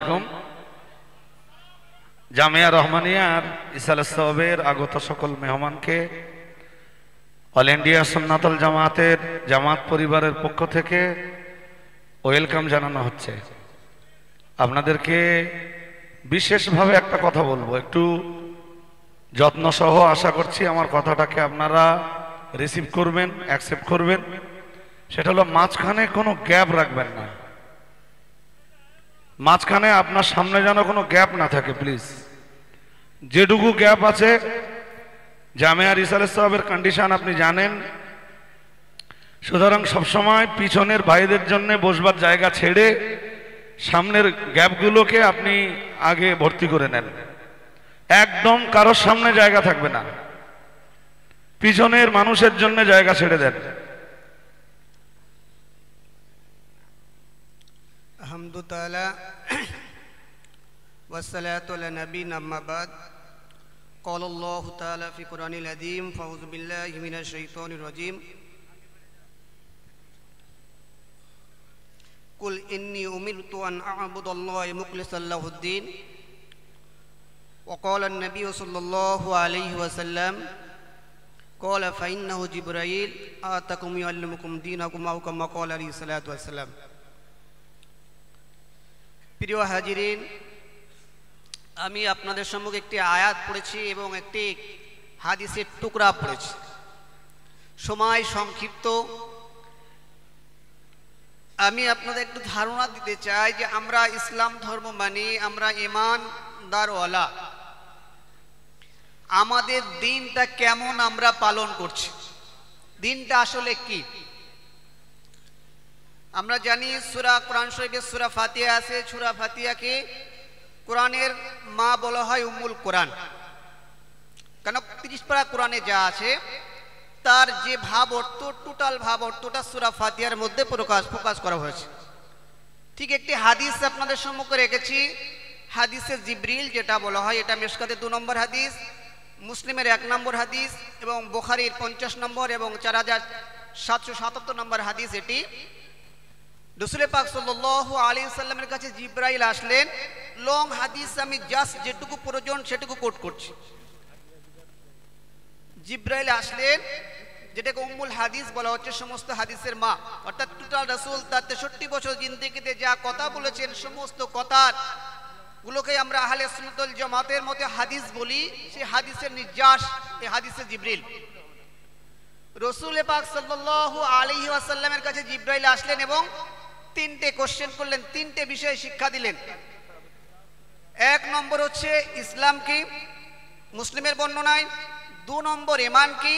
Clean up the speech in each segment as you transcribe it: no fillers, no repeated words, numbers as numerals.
আলাইকুম। জামিয়া রহমানিয়ার ইসালাস সাওয়াবের আগত সকল মেহমানকে অল ইন্ডিয়া সুন্নাতুল জামাতের জামাত পরিবারের পক্ষ থেকে ওয়েলকাম জানানো হচ্ছে। আপনাদেরকে বিশেষভাবে একটা কথা বলবো, একটু যত্ন সহ আশা করছি আমার কথাটাকে আপনারা রিসিভ করবেন, অ্যাকসেপ্ট করবেন। সেটা হলো মাঝখানে কোনো গ্যাপ রাখবেন না, মাঝখানে আপনার সামনে যেন কোনো গ্যাপ না থাকে প্লিজ। যেটুকু গ্যাপ আছে, জামিয়া রিসালাস সাওয়াবের কন্ডিশন আপনি জানেন, সুতরাং সবসময় পিছনের ভাইদের জন্য বসবার জায়গা ছেড়ে সামনের গ্যাপগুলোকে আপনি আগে ভর্তি করে নেন। একদম কারোর সামনে জায়গা থাকবে না, পিছনের মানুষের জন্য জায়গা ছেড়ে দেন। আলহামদুলিল্লাহ ওয়াসসালাতু আলা নবিয়িনা আম্মা বাদ। قال الله تعالى في قرآن العظيم فأعوذ بالله من الشيطان الرجيم قل إني أمرت أن أعبد الله مخلصا له الدين وقال النبي صلى الله عليه وسلم قال فإنه جبرائيل آتاكم يعلمكم دينكم أو كما قال عليه الصلاة والسلام। প্রিয় হাজিরিন, আমি আপনাদের সম্মুখে একটি আয়াত পড়েছি এবং একটি হাদিসের টুকরা পড়েছি। সময় সংক্ষিপ্ত, আমি আপনাদের একটু ধারণা দিতে চাই যে আমরা ইসলাম ধর্ম মানি, আমরা ঈমানদারওয়ালা, আমাদের দিনটা কেমন আমরা পালন করছি, দিনটা আসলে কি। আমরা জানি সূরা কোরআন শরীফে সূরা ফাতিহা আছে, সূরা ফাতিহাকে কোরআনের মা বলা হয় উম্মুল কোরআন, কেন 30 পারা কোরআনে যা আছে তার যে ভাব অর্থ, টোটাল ভাব অর্থটা সূরা ফাতিহার মধ্যে প্রকাশ করা হয়েছে। ঠিক একটি হাদিস আপনাদের সম্মুখে রেখেছি, হাদিসে জিবরিল যেটা বলা হয়, এটা মিশকাতে 2 নম্বর হাদিস, মুসলিমের 1 নম্বর হাদিস এবং বুখারীর 50 নম্বর এবং 4777 নম্বর হাদিস। এটি রাসূল পাক সাল্লাল্লাহু আলাইহি সাল্লামের কাছে জিবরাইল আসলেন। লং হাদিস, আমি জাস্ট যেটুকু প্রয়োজন সেটুকু কোট করছি। জিবরাইল আসলেন, যেটাকে উম্মুল হাদিস বলা হচ্ছে, সমস্ত হাদিসের মা, অর্থাৎ টোটাল রাসূল তার 63 বছর জিন্দেগিতে যা কথা বলেছেন সমস্ত কথার গুলোকে আমরা আহলে সুন্নাত ওয়াল জামাতের মতে হাদিস বলি। সেই হাদিসের নির্যাস এই হাদিসে জিবরিল। রাসূল পাক সাল্লাল্লাহু আলাইহি ওয়াসাল্লামের কাছে জিবরাইল আসলেন এবং 3টে কোশ্চেন করলেন, 3টে বিষয় শিক্ষা দিলেন। 1 নম্বর হচ্ছে ইসলাম কি, মুসলিমের বর্ণনায়। 2 নম্বর ঈমান কি,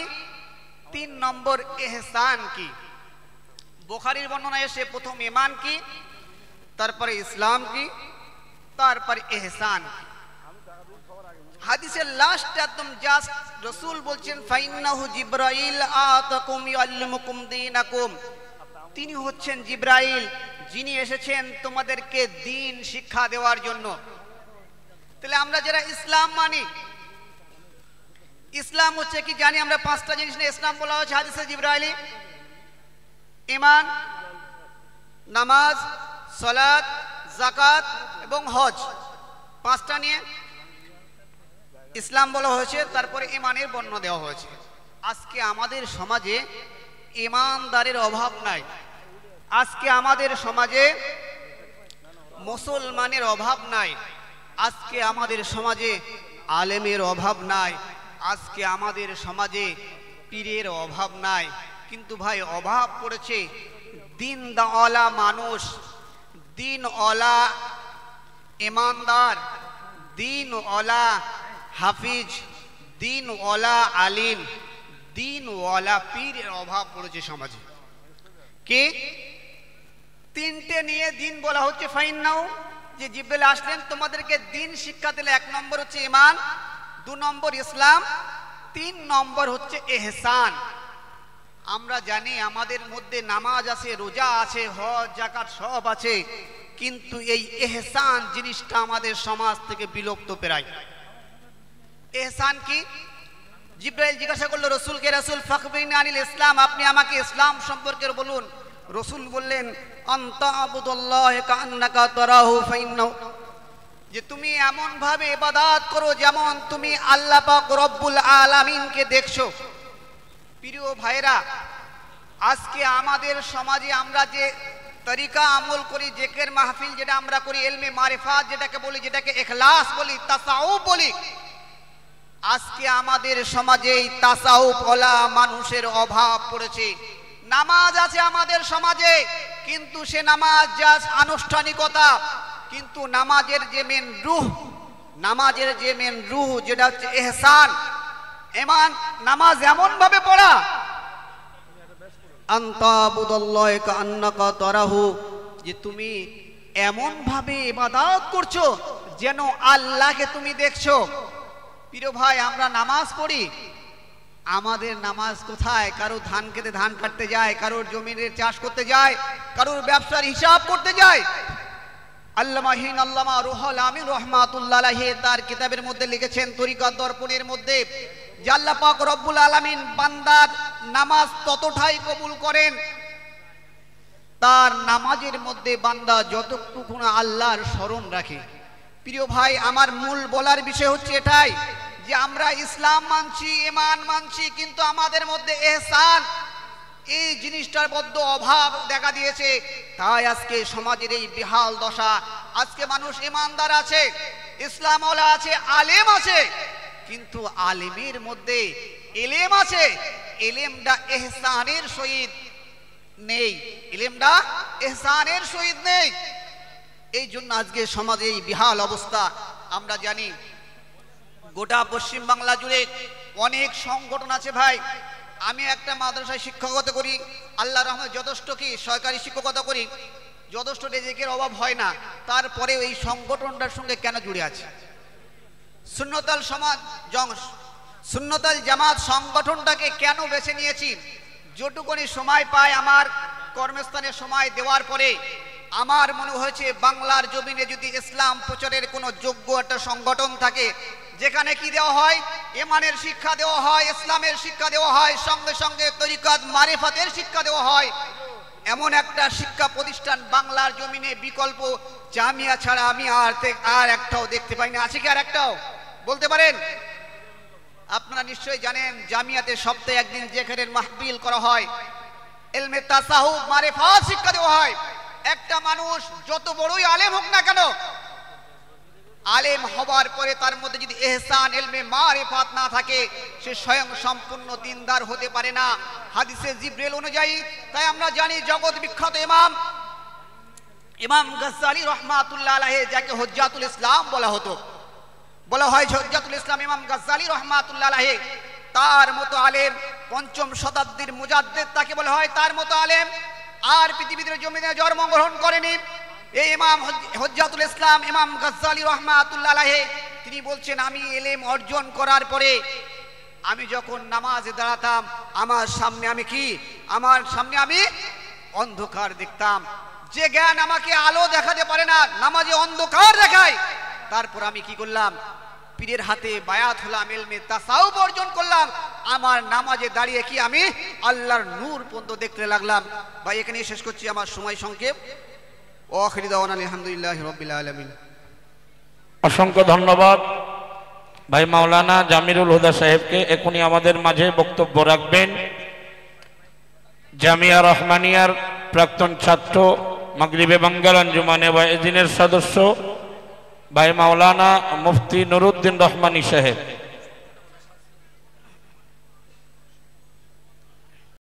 3 নম্বর ইহসান কি। বুখারীর বর্ণনায় এসে প্রথম ঈমান কি, তারপরে ইসলাম কি, তারপরে ইহসান কি। হাদিসের লাস্ট একদম জাস্ট রাসূল বলছেন ফাইন্নাহু জিবরাইল আতাকুম ইয়াল্লিমুকুম দীনাকুম, তিনি হচ্ছেন জিবরাইল, যিনি এসেছেন তোমাদেরকে দ্বীন শিক্ষা দেওয়ার জন্য। তাহলে আমরা যারা ইসলাম মানি, ইসলাম হচ্ছে কি জানি আমরা, 5টা জিনিস নিয়ে ইসলাম বলা হচ্ছে হাদিসে জিবরাইলি: ঈমান, নামাজ, সালাত, যাকাত এবং হজ। 5টা নিয়ে ইসলাম বলা হয়েছে, তারপরে ঈমানের বর্ণনা দেওয়া হয়েছে। আজকে আমাদের সমাজে ঈমানদারের অভাব নাই, আজকে আমাদের সমাজে মুসলমানের অভাব নাই, আজকে আমাদের সমাজে আলেমের অভাব নাই, আজকে আমাদের সমাজে পীরের অভাব নাই। কিন্তু ভাই, অভাব পড়েছে দিনওয়ালা মানুষ, দিনওয়ালা ঈমানদার, দিনওয়ালা হাফিজ, দিনওয়ালা আলিম, দিনওয়ালা পীরের অভাব পড়েছে সমাজে। কি 3টে নিয়ে দিন বলা হচ্ছে ফাইন্নাহু, যে জিবরিল আসলেন তোমাদেরকে দিন শিক্ষা দিলে। 1 নম্বর হচ্ছে ঈমান, 2 নম্বর ইসলাম, 3 নম্বর হচ্ছে ইহসান। আমরা জানি আমাদের মধ্যে নামাজ আছে, রোজা আছে, হজ যাকাত সব আছে, কিন্তু এই ইহসান জিনিসটা আমাদের সমাজ থেকে বিলুপ্ত প্রায়। ইহসান কি? জিবরাইল জিজ্ঞাসা করলো রাসূলকে, রাসূল ফাখবিরনি আনিল ইসলাম, আপনি আমাকে ইসলাম সম্পর্কে বলুন। রাসূল বললেন আনতা আবুদুল্লাহ কান্নাকা তারাহু যে তুমি এমন ভাবে ইবাদত করো যেমন তুমি আল্লাহ পাক রব্বুল আলামিনকে দেখছো। প্রিয় ভাইরা, আজকে আমাদের সমাজে আমরা যে তরিকা আমল করি, জিকির মাহফিল যেটা আমরা করি, ইলমে মারিফাত যেটাকে বলি, যেটাকে ইখলাস বলি, তাসাউফ বলি, আজকে আমাদের সমাজে এই তাসাউফ ওয়ালা মানুষের অভাব পড়েছে। নামাজ আছে আমাদের সমাজে, কিন্তু সে নামাজ জাস্ট আনুষ্ঠানিকতা, কিন্তু নামাজের যে মেন রূহ, নামাজের যে মেন রূহ যেটা হচ্ছে ইহসান, ঈমান, নামাজ এমন ভাবে পড়া আনতাবুদাল্লাহ কাআন্নাকা তারাহু, যে তুমি এমন ভাবে ইবাদত করছো যেন আল্লাহকে তুমি দেখছো। প্রিয় ভাই, আমরা নামাজ পড়ি, আমাদের নামাজ কোথায়? কারো ধান খেতে ধান কাটতে যায়, কারোর জমিনের চাষ করতে যায়, কারোর ব্যবসার হিসাব করতে যায়। আল্লামা আল্লামা রুহুল আমিন রাহমাতুল্লাহ আলাইহি তার কিতাবের মধ্যে লিখেছেন তরিকাত দর্পণের মধ্যে, যে আল্লাহ পাক রব্বুল আলামিন বান্দার নামাজ ততটাই কবুল করেন তার নামাজের মধ্যে বান্দা যতটুকু না আল্লাহর স্মরণ রাখে। প্রিয় ভাই, আমার মূল বলার বিষয় হচ্ছে এটাই, যে আমরা ইসলাম মানছি, ঈমান মানছি, কিন্তু আমাদের মধ্যে ইহসান এই জিনিসটার বড্ড অভাব দেখা দিয়েছে। তাই আজকে সমাজের এই বিহাল দশা। আজকে মানুষ ঈমানদার আছে, ইসলাম ওয়ালা আছে, আলেম আছে, কিন্তু আলেমের মধ্যে ইলম আছে, ইলমটা ইহসানের সহিত নেই, ইলমটা ইহসানের সহিত নেই। এই জন্য আজকে সমাজে এই বিহাল অবস্থা। আমরা জানি গোটা পশ্চিম বাংলা জুড়ে অনেক সংগঠন আছে ভাই। আমি একটা মাদ্রাসায় শিক্ষকতা করি, আল্লাহর রহমতে যথেষ্ট কি সরকারি শিক্ষকতা করি, যথেষ্ট রিজিকের অভাব হয় না, তারপরে এই সংগঠনটার সঙ্গে কেন জুড়ে আছে? সুন্নতাল সমাজ সুন্নতাল জামাত সংগঠনটাকে কেন বেছে নিয়েছি? যেটুকুনি সময় পায় আমার কর্মস্থানে সময় দেওয়ার পরে আমার মনে হয়েছে বাংলার জমিনে যদি ইসলাম প্রচারের কোনো যোগ্য একটা সংগঠন থাকে, যেখানে কি দেওয়া হয়, ঈমানের শিক্ষা দেওয়া হয়, ইসলামের শিক্ষা দেওয়া হয়, সঙ্গে সঙ্গে তরিকাত মারিফাতের শিক্ষা দেওয়া হয়, এমন একটা শিক্ষা প্রতিষ্ঠান বাংলার জমিনে বিকল্প জামিয়া ছাড়া আমি আর একটাও দেখতে পাই না। আছে কি আর একটাও বলতে পারেন? আপনারা নিশ্চয়ই জানেন জামিয়াতে সপ্তাহে একদিন যেখানে মাহফিল করা হয়, ইলমে তাসাউফ মারিফাত শিক্ষা দেওয়া হয়। একটা মানুষ যত বড়ই আলেম হোক না কেন, আলেম হবার পরে তার মধ্যে যদি ইহসান ইলমে মারিফাত না থাকে, সে স্বয়ং সম্পূর্ণ দিনদার হতে পারে না হাদিসে জিবরিল অনুযায়ী। তাই আমরা জানি জগৎ বিখ্যাত ইমাম গাজ্জালী রাহমাতুল্লাহ আলাইহি, যাকে হুজ্জাতুল ইসলাম বলা হয় হুজ্জাতুল ইসলাম ইমাম গাজ্জালী রাহমাতুল্লাহ আলাইহি, তার মতো আলেম পঞ্চম শতাব্দীর মুজাদ্দিদ তাকে বলা হয়, তার মতো আলেম আর পৃথিবীর জমিনে জন্মগ্রহণ করেনি। এই ইমাম হুজ্জাতুল ইসলাম ইমাম গাজ্জালী রাহমাতুল্লাহ আলাইহি তিনি বলছেন, আমি ইলম অর্জন করার পরে আমি যখন নামাজে দাঁড়াতাম, আমার সামনে আমি অন্ধকার দেখতাম। যে জ্ঞান আমাকে আলো দেখাতে পারে না, নামাজে অন্ধকার দেখায়। তারপর আমি কি করলাম? পীরের হাতে বায়াত হলাম, ইলমে তাসাউফ অর্জন করলাম। আমার নামাজে দাঁড়িয়ে কি আমি আল্লাহর নূর পর্যন্ত দেখতে লাগলাম। ভাই, এখানে শেষ করছি, আমার সময় সংক্ষেপ। আখিরি দাওয়ানা আলহামদুলিল্লাহি রাব্বিল আলামিন। অসংখ্য ধন্যবাদ ভাই মাওলানা জামিরুল হুদা সাহেবকে। এখনই আমাদের মাঝে বক্তব্য রাখবেন জামিয়া রহমানিয়ার প্রাক্তন ছাত্র, মাগরিবে বাঙ্গাল আঞ্জুমানে ওয়াইজিনের সদস্য ভাই মাওলানা মুফতি নুরুদ্দিন রহমানী সাহেব।